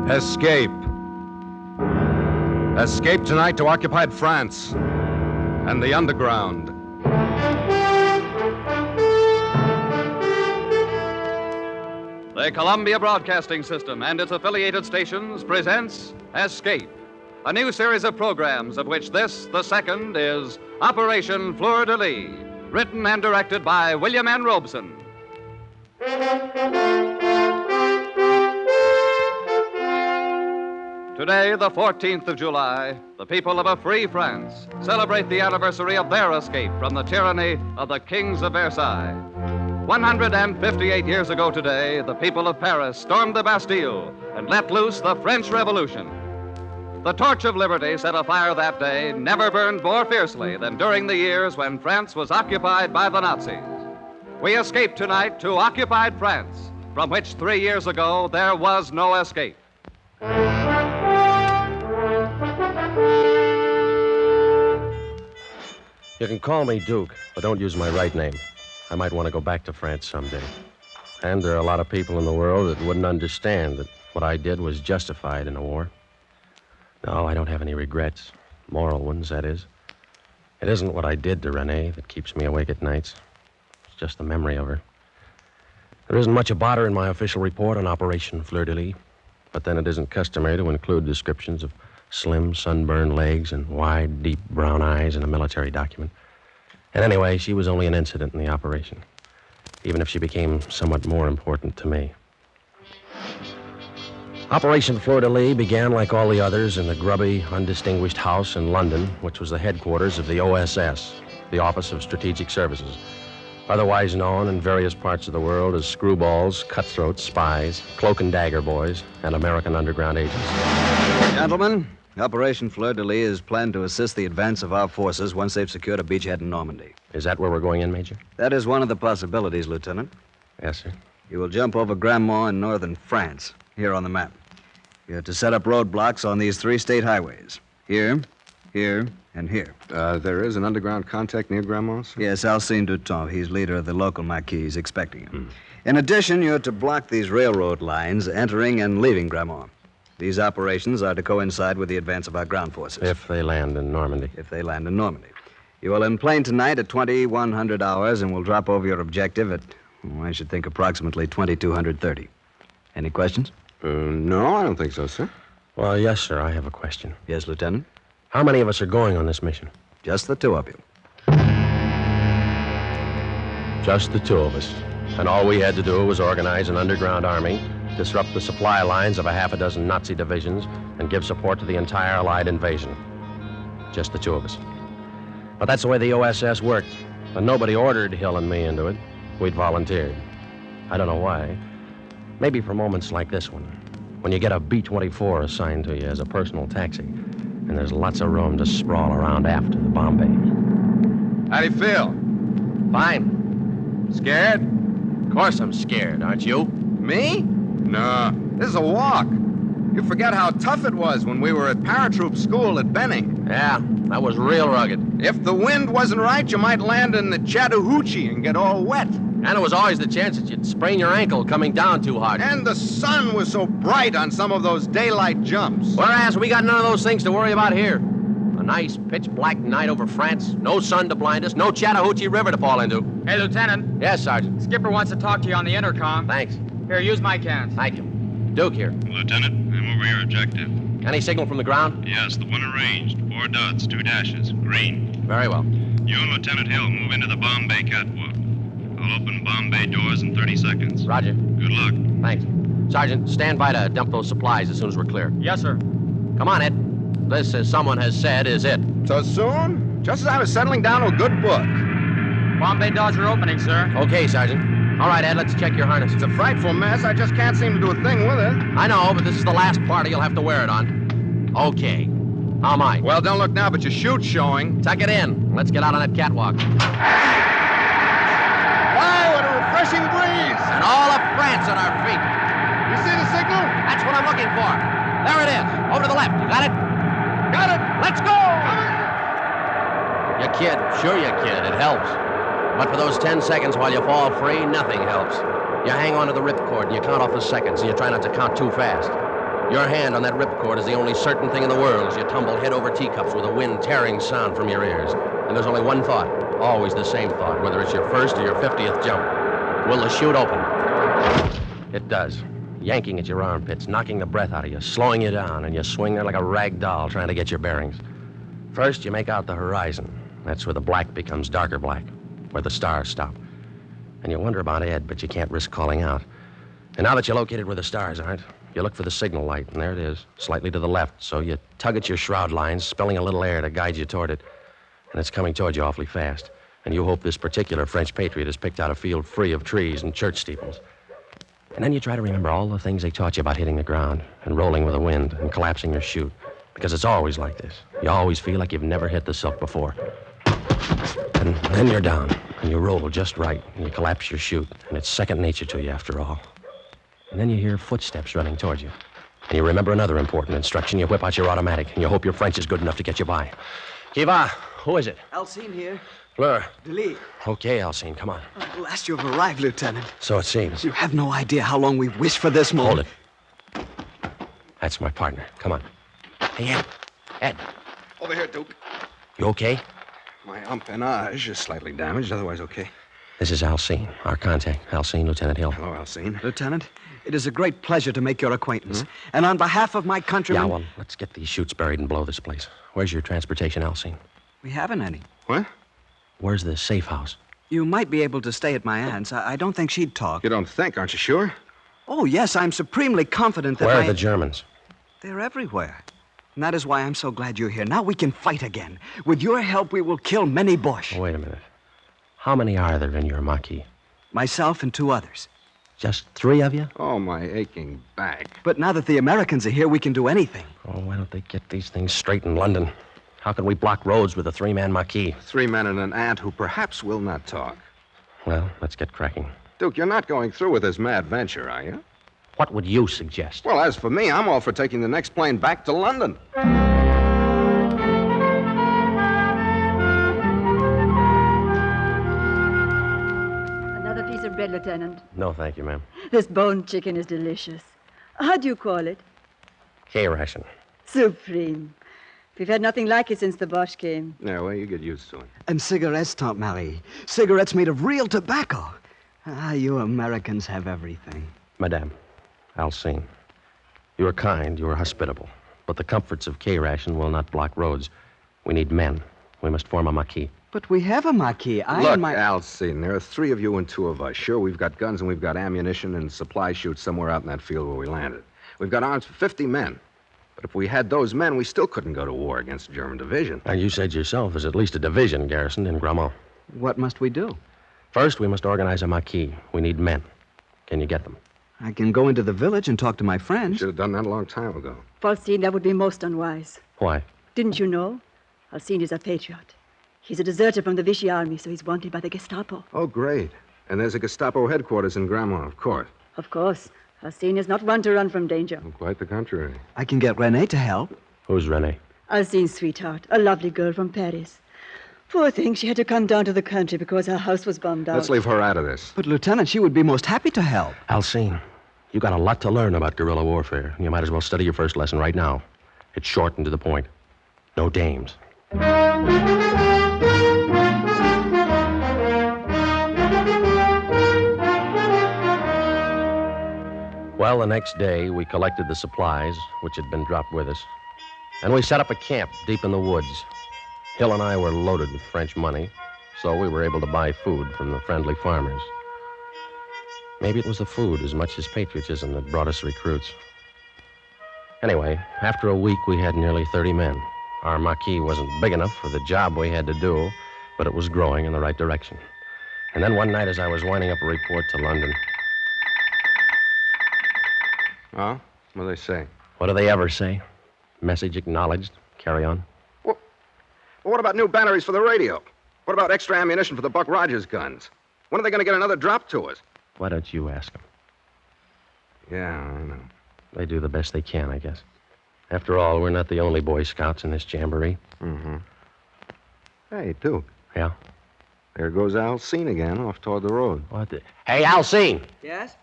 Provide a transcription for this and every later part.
Escape. Escape tonight to occupied France and the underground. The Columbia Broadcasting System and its affiliated stations presents Escape, a new series of programs of which this, the second, is Operation Fleur de Lys, written and directed by William N. Robeson. Today, the 14th of July, the people of a free France celebrate the anniversary of their escape from the tyranny of the kings of Versailles. 158 years ago today, the people of Paris stormed the Bastille and let loose the French Revolution. The torch of liberty set afire that day never burned more fiercely than during the years when France was occupied by the Nazis. We escape tonight to occupied France, from which 3 years ago there was no escape. You can call me Duke, but don't use my right name. I might want to go back to France someday. And there are a lot of people in the world that wouldn't understand that what I did was justified in a war. No, I don't have any regrets. Moral ones, that is. It isn't what I did to Renee that keeps me awake at nights. It's just the memory of her. There isn't much about her in my official report on Operation Fleur de Lys, but then it isn't customary to include descriptions of slim, sunburned legs and wide, deep brown eyes in a military document. And anyway, she was only an incident in the operation, even if she became somewhat more important to me. Operation Fleur de Lys began like all the others in the grubby, undistinguished house in London, which was the headquarters of the O.S.S, the Office of Strategic Services, otherwise known in various parts of the world as screwballs, cutthroats, spies, cloak and dagger boys, and American underground agents. Gentlemen, Operation Fleur de Lys is planned to assist the advance of our forces once they've secured a beachhead in Normandy. Is that where we're going in, Major? That is one of the possibilities, Lieutenant. Yes, sir. You will jump over Grandmont in northern France, here on the map. You're to set up roadblocks on these 3 state highways. Here, here, and here. There is an underground contact near Grandma's? Yes, Alcine Duton. He's leader of the local Maquis. He's expecting him. In addition, you're to block these railroad lines entering and leaving Grandmont. These operations are to coincide with the advance of our ground forces. If they land in Normandy. If they land in Normandy. You will enplane tonight at 2100 hours and will drop over your objective at, I should think, approximately 2230. Any questions? No, I don't think so, sir. Well, yes, sir, I have a question. Yes, Lieutenant? How many of us are going on this mission? Just the 2 of you. Just the 2 of us. And all we had to do was organize an underground army, disrupt the supply lines of a half a dozen Nazi divisions, and give support to the entire Allied invasion. Just the 2 of us. But that's the way the O.S.S. worked. And nobody ordered Hill and me into it. We'd volunteered. I don't know why. Maybe for moments like this one, when you get a B-24 assigned to you as a personal taxi, and there's lots of room to sprawl around after the Bombay. How do you feel? Fine. Scared? Of course I'm scared, aren't you? Me? No, this is a walk. You forget how tough it was when we were at paratroop school at Benning. Yeah, that was real rugged. If the wind wasn't right, you might land in the Chattahoochee and get all wet. And there was always the chance that you'd sprain your ankle coming down too hard. And the sun was so bright on some of those daylight jumps. Whereas we got none of those things to worry about here. A nice pitch-black night over France, no sun to blind us, no Chattahoochee River to fall into. Hey, Lieutenant. Yes, Sergeant. Skipper wants to talk to you on the intercom. Thanks. Here, use my cans. Thank you. Duke here. Lieutenant, I'm over your objective. Any signal from the ground? Yes, the one arranged. 4 dots, 2 dashes. Green. Very well. You and Lieutenant Hill move into the Bombay catwalk. I'll open Bombay doors in 30 seconds. Roger. Good luck. Thanks. Sergeant, stand by to dump those supplies as soon as we're clear. Yes, sir. Come on, Ed. This, as someone has said, is it. So soon? Just as I was settling down to a good book. Bombay doors are opening, sir. Okay, Sergeant. All right, Ed, let's check your harness. It's a frightful mess. I just can't seem to do a thing with it. I know, but this is the last party you'll have to wear it on. Okay. How am I? Well, don't look now, but your chute's showing. Tuck it in. Let's get out on that catwalk. Why, what a refreshing breeze. And all of France at our feet. You see the signal? That's what I'm looking for. There it is. Over to the left. You got it? Got it. Let's go! You kid. Sure you kid. It helps. But for those 10 seconds while you fall free, nothing helps. You hang on to the ripcord and you count off the seconds and you try not to count too fast. Your hand on that ripcord is the only certain thing in the world as you tumble head over teacups with a wind tearing sound from your ears. And there's only one thought, always the same thought, whether it's your first or your 50th jump. Will the chute open? It does. Yanking at your armpits, knocking the breath out of you, slowing you down, and you swing there like a rag doll trying to get your bearings. First, you make out the horizon. That's where the black becomes darker black, where the stars stop. And you wonder about Ed, but you can't risk calling out. And now that you're located where the stars aren't, you look for the signal light, and there it is, slightly to the left. So you tug at your shroud lines, spilling a little air to guide you toward it. And it's coming toward you awfully fast. And you hope this particular French patriot has picked out a field free of trees and church steeples. And then you try to remember all the things they taught you about hitting the ground and rolling with the wind and collapsing your chute. Because it's always like this. You always feel like you've never hit the silk before. And then you're down, and you roll just right, and you collapse your chute, and it's second nature to you after all. And then you hear footsteps running towards you. And you remember another important instruction. You whip out your automatic, and you hope your French is good enough to get you by. Qui va? Who is it? Alcine here. Fleur. De Lys. Okay, Alcine, come on. At last you have arrived, Lieutenant. So it seems. You have no idea how long we've wished for this moment. Hold it. That's my partner. Come on. Hey, Ed. Ed. Over here, Duke. You okay? My empennage is slightly damaged, otherwise okay. This is Alcine, our contact. Alcine, Lieutenant Hill. Hello, Alcine. Lieutenant, it is a great pleasure to make your acquaintance. And on behalf of my countrymen... Yeah, well, let's get these chutes buried and blow this place. Where's your transportation, Alcine? We haven't any. What? Where's the safe house? You might be able to stay at my aunt's. I don't think she'd talk. You don't think, aren't you sure? Oh, yes, I'm supremely confident that Where are the Germans? They're everywhere. And that is why I'm so glad you're here. Now we can fight again. With your help, we will kill many Boche. Oh, wait a minute. How many are there in your Marquis? Myself and 2 others. Just 3 of you? Oh, my aching back. But now that the Americans are here, we can do anything. Oh, why don't they get these things straight in London? How can we block roads with a 3-man Marquis? 3 men and an aunt who perhaps will not talk. Well, let's get cracking. Duke, you're not going through with this mad venture, are you? What would you suggest? Well, as for me, I'm all for taking the next plane back to London. Another piece of bread, Lieutenant. No, thank you, ma'am. This boned chicken is delicious. How do you call it? K-ration. Supreme. We've had nothing like it since the Boche came. Yeah, well, you get used to it. And cigarettes, Tante Marie. Cigarettes made of real tobacco. Ah, you Americans have everything. Madame, Alcine, you are kind, you are hospitable, but the comforts of K-ration will not block roads. We need men. We must form a Marquis. But we have a Marquis. Look, Alcine, there are 3 of you and 2 of us. Sure, we've got guns and we've got ammunition and supply chutes somewhere out in that field where we landed. We've got arms for 50 men. But if we had those men, we still couldn't go to war against a German division. And you said yourself there's at least a division garrisoned in Grammont. What must we do? First, we must organize a Marquis. We need men. Can you get them? I can go into the village and talk to my friends. Should have done that a long time ago. Alcine, that would be most unwise. Why? Didn't you know? Alcine is a patriot. He's a deserter from the Vichy army, so he's wanted by the Gestapo. Oh, great. And there's a Gestapo headquarters in Grammont, of course. Of course. Alcine is not one to run from danger. Oh, quite the contrary. I can get Renee to help. Who's Renee? Alcine's sweetheart, a lovely girl from Paris. Poor thing, she had to come down to the country because her house was bombed out. Let's leave her out of this. But, Lieutenant, she would be most happy to help. Alcine, you got a lot to learn about guerrilla warfare. You might as well study your first lesson right now. It's short and to the point. No dames. Well, the next day, we collected the supplies, which had been dropped with us, and we set up a camp deep in the woods. Hill and I were loaded with French money, so we were able to buy food from the friendly farmers. Maybe it was the food as much as patriotism that brought us recruits. Anyway, after a week, we had nearly 30 men. Our Marquis wasn't big enough for the job we had to do, but it was growing in the right direction. And then one night, as I was winding up a report to London... Oh? What do they say? What do they ever say? Message acknowledged. Carry on. Well, what about new batteries for the radio? What about extra ammunition for the Buck Rogers guns? When are they going to get another drop to us? Why don't you ask them? Yeah, I know. They do the best they can, I guess. After all, we're not the only Boy Scouts in this jamboree. Mm-hmm. Hey, Duke. Yeah? There goes Alcine again, off toward the road. What the... Hey, Alcine! Yes?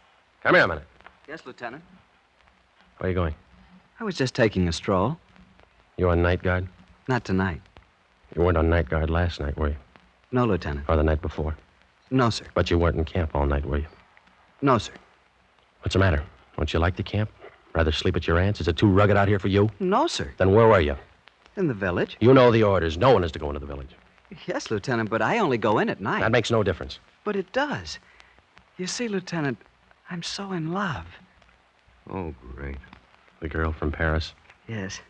Come here a minute. Yes, Lieutenant. Where are you going? I was just taking a stroll. You on night guard? Not tonight. You weren't on night guard last night, were you? No, Lieutenant. Or the night before? No, sir. But you weren't in camp all night, were you? No, sir. What's the matter? Don't you like the camp? Rather sleep at your aunt's? Is it too rugged out here for you? No, sir. Then where were you? In the village. You know the orders. No one is to go into the village. Yes, Lieutenant, but I only go in at night. That makes no difference. But it does. You see, Lieutenant, I'm so in love. Oh, great. The girl from Paris? Yes.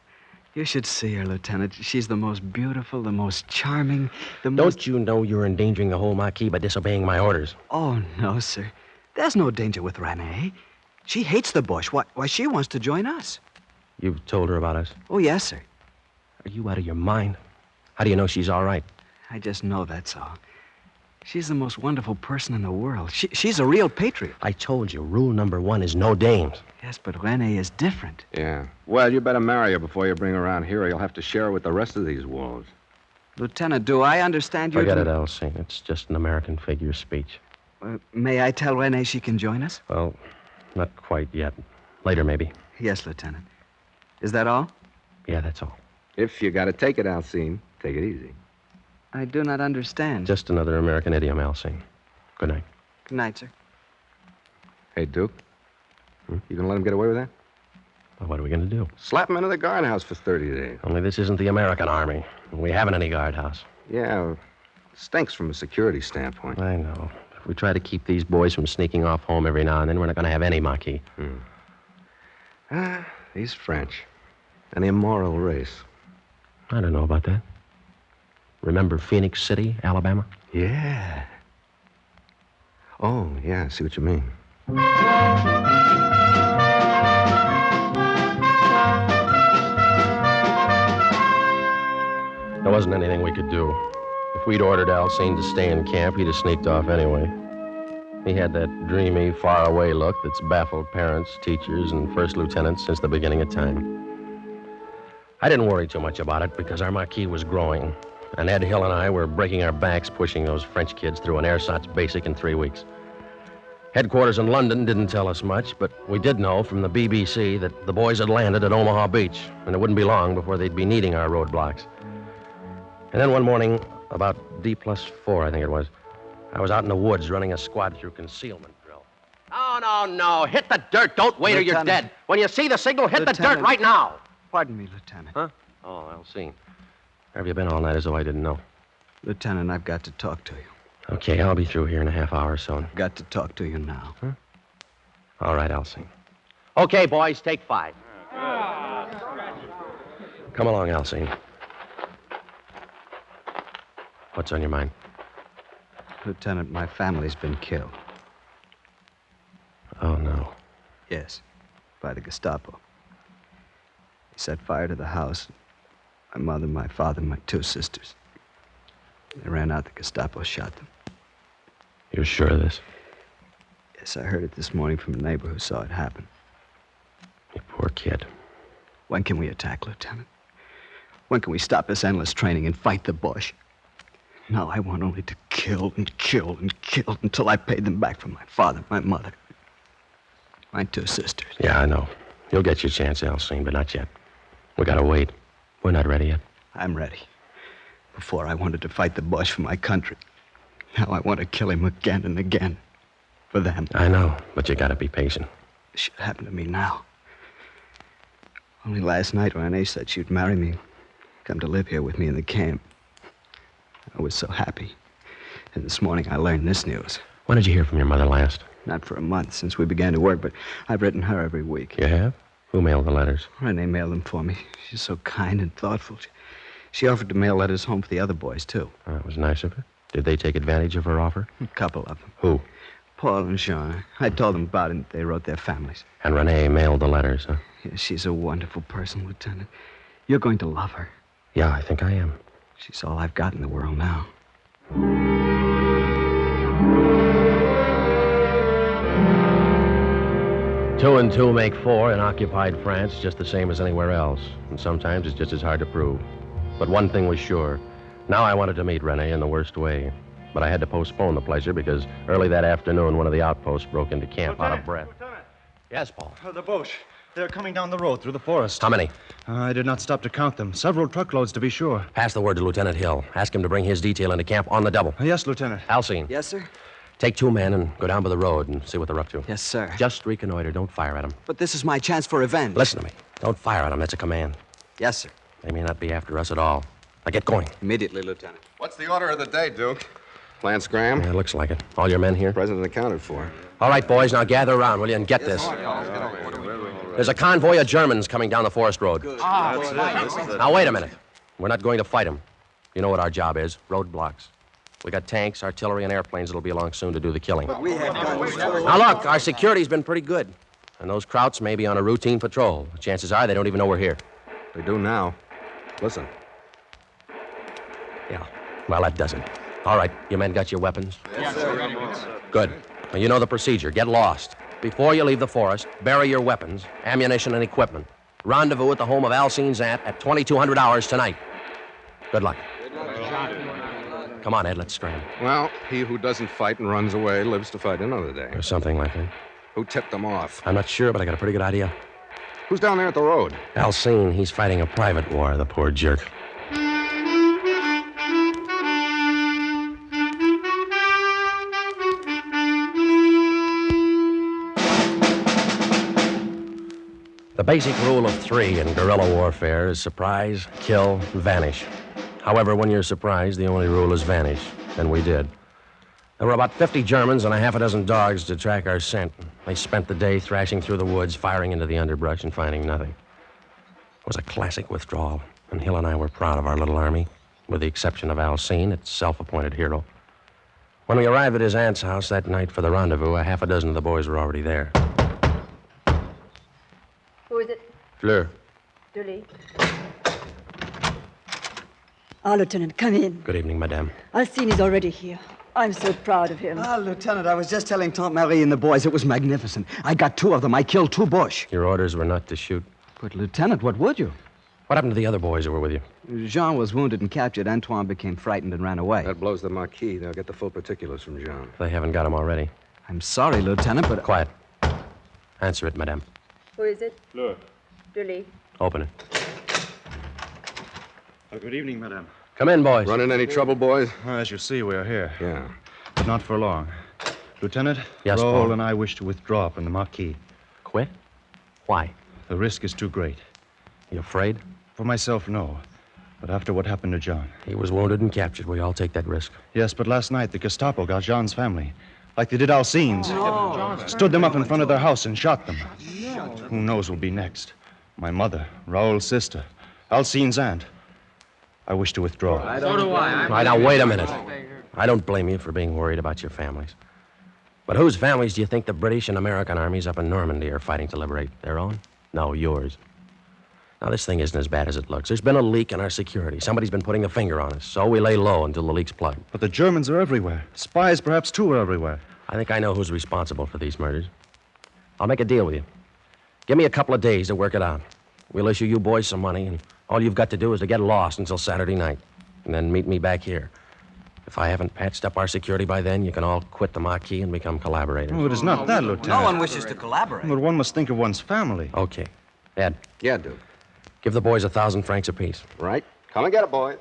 You should see her, Lieutenant. She's the most beautiful, the most charming, Don't you know you're endangering the whole Marquis by disobeying my orders? Oh, no, sir. There's no danger with Renee. She hates the bush. Why, she wants to join us. You've told her about us? Oh, yes, sir. Are you out of your mind? How do you know she's all right? I just know that's all. She's the most wonderful person in the world. She's a real patriot. I told you, rule number 1 is no dames. Yes, but Renee is different. Yeah. Well, you better marry her before you bring her around here, or you'll have to share her with the rest of these wolves. Lieutenant, do I understand you? Forget it, Elsie. It's just an American figure of speech. May I tell Renee she can join us? Well, not quite yet. Later, maybe. Yes, Lieutenant. Is that all? Yeah, that's all. If you got to take it, Alcine, take it easy. I do not understand. Just another American idiom, Elsie. Good night. Good night, sir. Hey, Duke. You gonna let him get away with that? Well, what are we going to do? Slap him into the guardhouse for 30 days. Only this isn't the American Army. We haven't any guardhouse. Yeah, stinks from a security standpoint. I know. If we try to keep these boys from sneaking off home every now and then, we're not going to have any Marquis. These French. An immoral race. I don't know about that. Remember Phoenix City, Alabama? Yeah. Oh, yeah, I see what you mean. There wasn't anything we could do. If we'd ordered Alcine to stay in camp, he'd have sneaked off anyway. He had that dreamy, faraway look that's baffled parents, teachers, and first lieutenants since the beginning of time. I didn't worry too much about it because our Marquis was growing, and Ed Hill and I were breaking our backs pushing those French kids through an ersatz basic in 3 weeks. Headquarters in London didn't tell us much, but we did know from the BBC that the boys had landed at Omaha Beach, and it wouldn't be long before they'd be needing our roadblocks. And then one morning, about D+4, I think it was, I was out in the woods running a squad through concealment drill. No. Hit the dirt. Don't wait or you're dead. When you see the signal, hit the dirt right now. Pardon me, Lieutenant. Huh? Oh, Alcine. Where have you been all night as though I didn't know? Lieutenant, I've got to talk to you. Okay, I'll be through here in a half hour or so. I've got to talk to you now. Huh? All right, Alcine. Okay, boys, take 5. Come along, Alcine. What's on your mind? Lieutenant, my family's been killed. Oh, no. Yes, by the Gestapo. They set fire to the house. My mother, my father, my 2 sisters. They ran out. The Gestapo shot them. You're sure of this? Yes, I heard it this morning from a neighbor who saw it happen. You poor kid. When can we attack, Lieutenant? When can we stop this endless training and fight the Boche? No, I want only to kill and kill and kill until I pay them back for my father, my mother, my 2 sisters. Yeah, I know. You'll get your chance, Alcine, but not yet. We gotta wait. We're not ready yet. I'm ready. Before I wanted to fight the Boche for my country. Now I want to kill him again and again. For them. I know, but you gotta be patient. This should happen to me now. Only last night Renee said she'd marry me. Come to live here with me in the camp. I was so happy. And this morning I learned this news. When did you hear from your mother last? Not for a month since we began to work, but I've written her every week. You have? Who mailed the letters? Renee mailed them for me. She's so kind and thoughtful. She offered to mail letters home for the other boys, too. Oh, that was nice of her. Did they take advantage of her offer? A couple of them. Who? Paul and Jean. I told them about it, and they wrote their families. And Renee mailed the letters, huh? Yeah, she's a wonderful person, Lieutenant. You're going to love her. Yeah, I think I am. She's all I've got in the world now. 2 and 2 make 4 in occupied France, just the same as anywhere else. And sometimes it's just as hard to prove. But one thing was sure. Now I wanted to meet Renee in the worst way. But I had to postpone the pleasure because early that afternoon, one of the outposts broke into camp out of breath. Lieutenant. Yes, Paul. The Boche. They're coming down the road through the forest. How many? I did not stop to count them. Several truckloads, to be sure. Pass the word to Lieutenant Hill. Ask him to bring his detail into camp on the double. Yes, Lieutenant. Alcine. Yes, sir? Take 2 men and go down by the road and see what they're up to. Yes, sir. Just reconnoiter. Don't fire at them. But this is my chance for revenge. Listen to me. Don't fire at them. That's a command. Yes, sir. They may not be after us at all. Now get going. Immediately, Lieutenant. What's the order of the day, Duke? Lance Graham? Yeah, looks like it. All your men here? President accounted for. All right, boys, now gather around, will you, and get this. There's a convoy of Germans coming down the forest road. Now, wait a minute. We're not going to fight them. You know what our job is. Roadblocks. We got tanks, artillery, and airplanes that'll be along soon to do the killing. We have guns. Now, look, our security's been pretty good. And those Krauts may be on a routine patrol. The chances are they don't even know we're here. They do now. Listen. Yeah. Well, that does it. All right, you men got your weapons? Yes, sir. Good. Well, you know the procedure. Get lost. Before you leave the forest, bury your weapons, ammunition, and equipment. Rendezvous at the home of Alcine's aunt at 2200 hours tonight. Good luck. Come on, Ed, let's strain. Well, he who doesn't fight and runs away lives to fight another day. Or something like that. Who tipped them off? I'm not sure, but I got a pretty good idea. Who's down there at the road? Alcine, he's fighting a private war, the poor jerk. The basic rule of 3 in guerrilla warfare is surprise, kill, vanish. However, when you're surprised, the only rule is vanish. And we did. There were about 50 Germans and a half a dozen dogs to track our scent. They spent the day thrashing through the woods, firing into the underbrush, and finding nothing. It was a classic withdrawal, and Hill and I were proud of our little army, with the exception of Alcine, its self-appointed hero. When we arrived at his aunt's house that night for the rendezvous, a half a dozen of the boys were already there. Who is it? Fleur. De Lys. Lieutenant, come in. Good evening, madame. Alcine is already here. I'm so proud of him. Lieutenant, I was just telling Tante Marie and the boys it was magnificent. I got 2 of them. I killed 2 Boche. Your orders were not to shoot. But, Lieutenant, what would you? What happened to the other boys who were with you? Jean was wounded and captured. Antoine became frightened and ran away. That blows the Marquis. They'll get the full particulars from Jean. They haven't got him already. I'm sorry, Lieutenant, but... Quiet. Answer it, madame. Who is it? Fleur. De Lys. Open it. Good evening, madame. Come in, boys. Run in any trouble, boys? As you see, we are here. Yeah. But not for long. Lieutenant, Yes, Raoul Paul. and I wish to withdraw from the Marquis. Quit? Why? The risk is too great. You afraid? For myself, no. But after what happened to John. He was wounded and captured. We all take that risk. Yes, but last night the Gestapo got John's family. Like they did Alcine's. Stood them up in front of their house and shot them. Who knows who'll be next? My mother, Raoul's sister, Alcine's aunt. I wish to withdraw. So do I. All right, now, wait a minute. I don't blame you for being worried about your families. But whose families do you think the British and American armies up in Normandy are fighting to liberate? Their own? No, yours. Now, this thing isn't as bad as it looks. There's been a leak in our security. Somebody's been putting the finger on us, so we lay low until the leak's plugged. But the Germans are everywhere. Spies, perhaps, too, are everywhere. I think I know who's responsible for these murders. I'll make a deal with you. Give me a couple of days to work it out. We'll issue you boys some money, and all you've got to do is to get lost until Saturday night, and then meet me back here. If I haven't patched up our security by then, you can all quit the Marquis and become collaborators. Oh, it is not that, Lieutenant. No one wishes to collaborate. But one must think of one's family. Okay. Ed, Yeah, Duke. give the boys 1,000 francs apiece. Right? Come and get it, boys.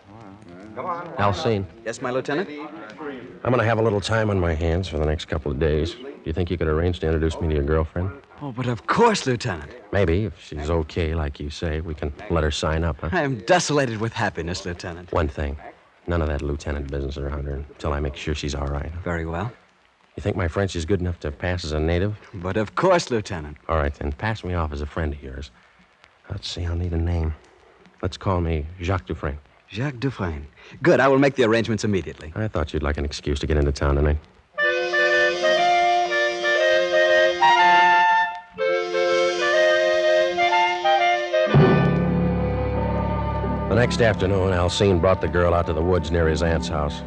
Come on. Alcine, Yes, my lieutenant? I'm going to have a little time on my hands for the next couple of days. Do you think you could arrange to introduce me to your girlfriend? Oh, but of course, Lieutenant. Maybe, if she's okay, like you say, we can let her sign up, huh? I am desolated with happiness, Lieutenant. One thing. None of that lieutenant business around her until I make sure she's all right. Very well. You think my French is good enough to pass as a native? But of course, Lieutenant. All right, then pass me off as a friend of yours. Let's see, I'll need a name. Let's call me Jacques Dufresne. Jacques Dufresne. Good, I will make the arrangements immediately. I thought you'd like an excuse to get into town tonight. The next afternoon, Alcine brought the girl out to the woods near his aunt's house.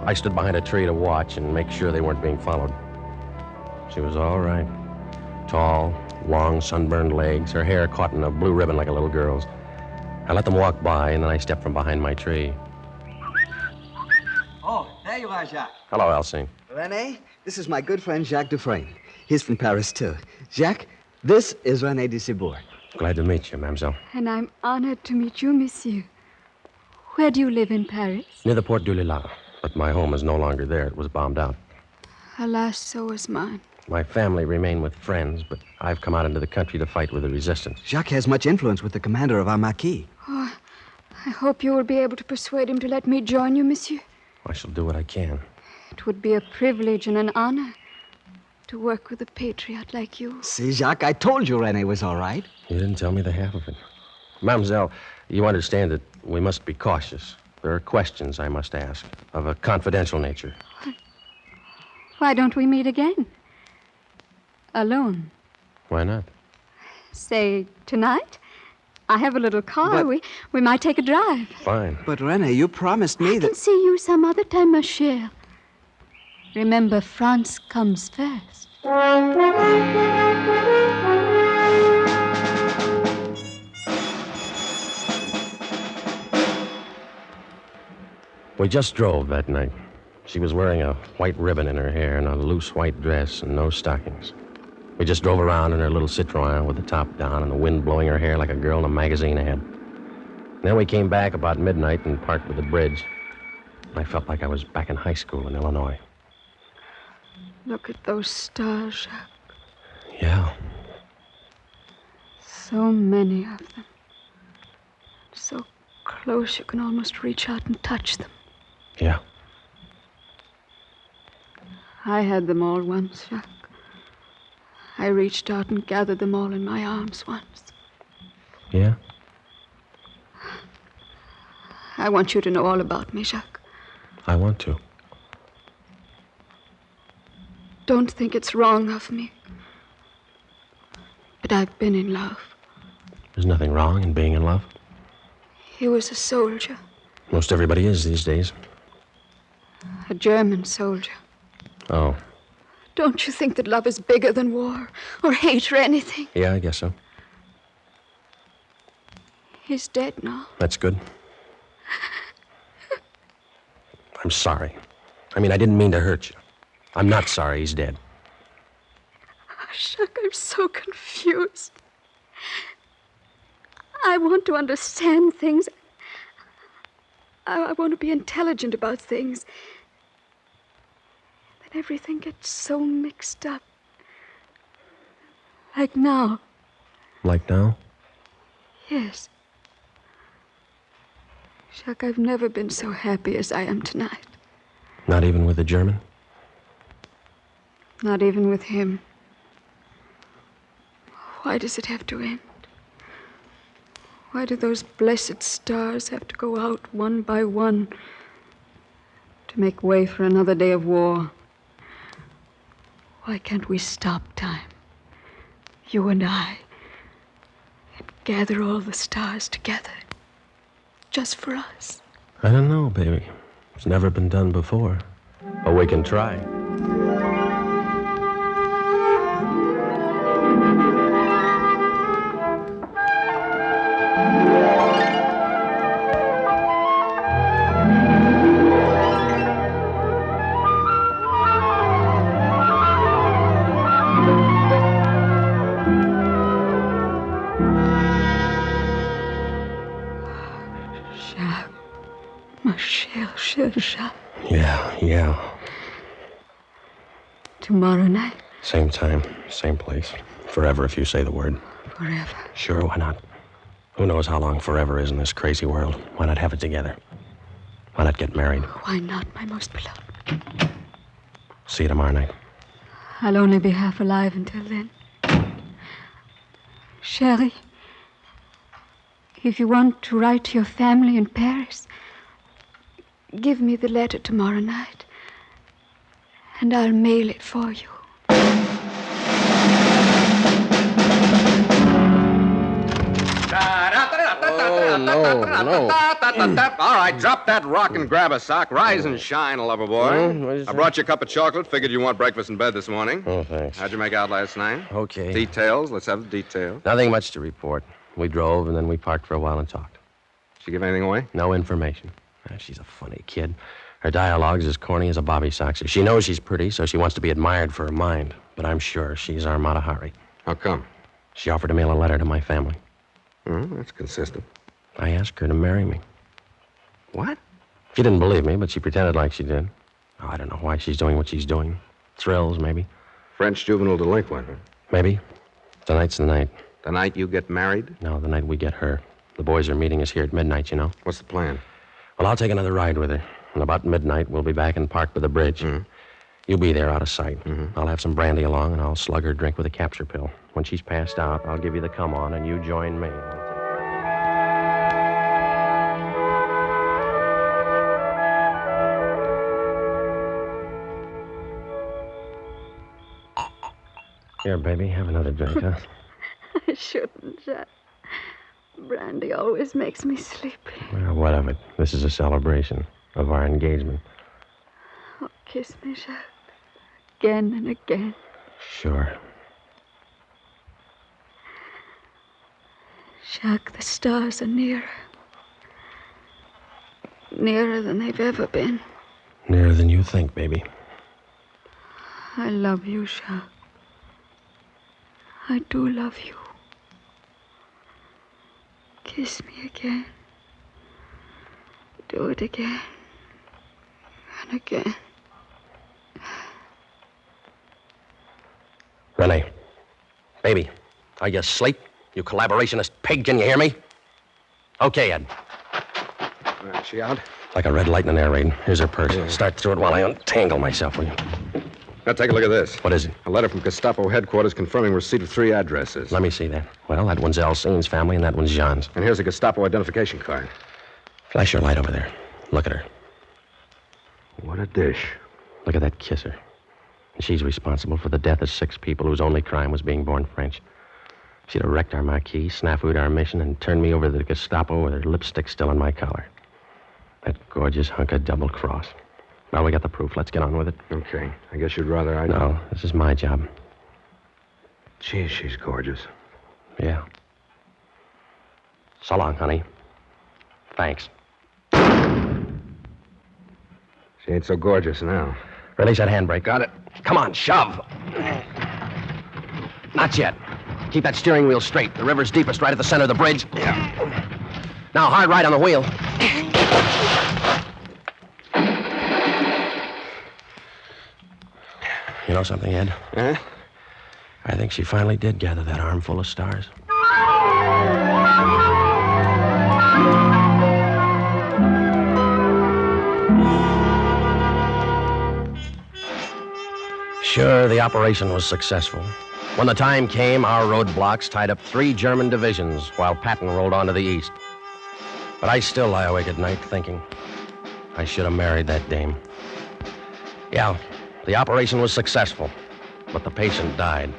I stood behind a tree to watch and make sure they weren't being followed. She was all right. Tall, long, sunburned legs, her hair caught in a blue ribbon like a little girl's. I let them walk by, and then I stepped from behind my tree. Oh, there you are, Jacques. Hello, Alcine. René, this is my good friend Jacques Dufresne. He's from Paris, too. Jacques, This is René de Cibourg. Glad to meet you, mademoiselle. And I'm honored to meet you, monsieur. Where do you live in Paris? Near the Porte du Lilas. But my home is no longer there. It was bombed out. Alas, so was mine. My family remain with friends, but I've come out into the country to fight with the resistance. Jacques has much influence with the commander of our Maquis. Oh, I hope you will be able to persuade him to let me join you, monsieur. I shall do what I can. It would be a privilege and an honor to work with a patriot like you. See, Jacques, I told you René was all right. You didn't tell me the half of it. Mademoiselle, you understand that we must be cautious. There are questions I must ask of a confidential nature. Why don't we meet again? Alone. Why not? Say, tonight? I have a little car. But- We might take a drive. Fine. But, René, you promised me I that... can see you some other time, ma chère. Remember, France comes first. We just drove that night. She was wearing a white ribbon in her hair and a loose white dress and no stockings. We just drove around in her little Citroën with the top down and the wind blowing her hair like a girl in a magazine ad. Then we came back about midnight and parked by the bridge. I felt like I was back in high school in Illinois. Look at those stars, Jacques. Yeah. So many of them. So close you can almost reach out and touch them. Yeah. I had them all once, Jacques. I reached out and gathered them all in my arms once. Yeah? I want you to know all about me, Jacques. I want to. Don't think it's wrong of me. But I've been in love. There's nothing wrong in being in love. He was a soldier. Most everybody is these days. A German soldier. Oh, Don't you think that love is bigger than war or hate or anything? yeah, I guess so. He's dead now. That's good. I'm sorry. I mean, I didn't mean to hurt you. I'm not sorry he's dead. Jacques, I'm so confused. I want to understand things. I want to be intelligent about things. Then everything gets so mixed up. Like now. Like now? Yes. Jacques, I've never been so happy as I am tonight. Not even with the German? Not even with him. Why does it have to end? Why do those blessed stars have to go out one by one to make way for another day of war? Why can't we stop time, you and I, and gather all the stars together, just for us? I don't know, baby. It's never been done before. But we can try. Jacques, ma cher Jacques. Yeah. Tomorrow night, Same time, same place. Forever if you say the word. forever. Sure, why not? Who knows how long forever is in this crazy world? Why not have it together? Why not get married? Why not, my most beloved? See you tomorrow night. I'll only be half alive until then. Sherry, if you want to write to your family in Paris, give me the letter tomorrow night, and I'll mail it for you. Oh, no. All right, drop that rock and grab a sock. Rise and shine, lover boy. I brought you a cup of chocolate. Figured you want breakfast in bed this morning. Oh, thanks. How'd you make out last night? Okay. Details. Let's have the details. Nothing much to report. We drove, and then we parked for a while and talked. Did she give anything away? No information. She's a funny kid. Her dialogue's as corny as a bobby soxer. She knows she's pretty, so she wants to be admired for her mind. But I'm sure she's our Mata Hari. How come? She offered to mail a letter to my family. Oh, that's consistent. I asked her to marry me. What? She didn't believe me, but she pretended like she did. Oh, I don't know why she's doing what she's doing. Thrills, maybe. French juvenile delinquent, huh? Maybe. Tonight's the night. The night you get married? No, the night we get her. The boys are meeting us here at midnight, you know. What's the plan? Well, I'll take another ride with her. And about midnight, we'll be back in park by the bridge. Mm-hmm. You'll be there out of sight. I'll have some brandy along, and I'll slug her drink with a capture pill. When she's passed out, I'll give you the come on, and you join me. Here, baby, have another drink, huh? I shouldn't, Jack. Brandy always makes me sleepy. Well, what of it? This is a celebration of our engagement. Oh, kiss me, Jack. Again and again. Sure. Jack, the stars are nearer. Nearer than they've ever been. Nearer than you think, baby. I love you, Jack. I do love you. Kiss me again. Do it again. And again. Renee. Baby, are you asleep? You collaborationist pig, can you hear me? Okay, Ed. Is she out? Like a red light in an air raid. Here's her purse. Start through it while I untangle myself, will you? Now, take a look at this. What is it? A letter from Gestapo headquarters confirming receipt of 3 addresses. Let me see that. Well, that one's Alcine's family, and that one's Jean's. And here's a Gestapo identification card. Flash your light over there. Look at her. What a dish. Look at that kisser. And she's responsible for the death of 6 people whose only crime was being born French. She'd have wrecked our marquee, snafu'd our mission, and turned me over to the Gestapo with her lipstick still in my collar. That gorgeous hunk of double cross. Well, we got the proof. Let's get on with it. Okay. I guess you'd rather I... No, this is my job. Gee, she's gorgeous. Yeah. So long, honey. Thanks. She ain't so gorgeous now. Release that handbrake. Got it. Come on, shove. Not yet. Keep that steering wheel straight. The river's deepest right at the center of the bridge. Yeah. Now, hard right on the wheel. You know something, Ed? Huh? I think she finally did gather that armful of stars. Sure, the operation was successful. When the time came, our roadblocks tied up 3 German divisions while Patton rolled on to the east. But I still lie awake at night thinking I should have married that dame. Yeah, the operation was successful, but the patient died.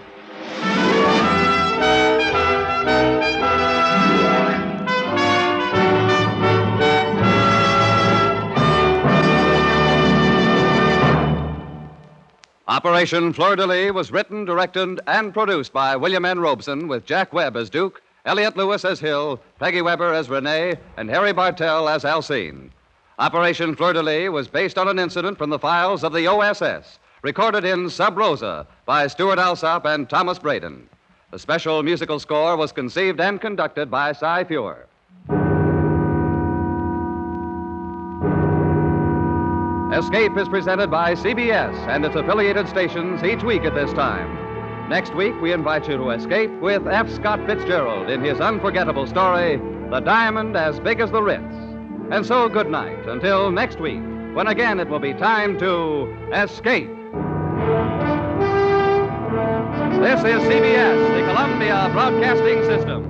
Operation Fleur de Lys was written, directed, and produced by William N. Robeson with Jack Webb as Duke, Elliott Lewis as Hill, Peggy Weber as Renee, and Harry Bartell as Alcine. Operation Fleur de Lys was based on an incident from the files of the O.S.S., recorded in Sub Rosa by Stewart Alsop and Thomas Braden. The special musical score was conceived and conducted by Cy Feuer. Escape is presented by CBS and its affiliated stations each week at this time. Next week, we invite you to escape with F. Scott Fitzgerald in his unforgettable story, The Diamond as Big as the Ritz. And so, good night, until next week, when again it will be time to escape. This is CBS, the Columbia Broadcasting System.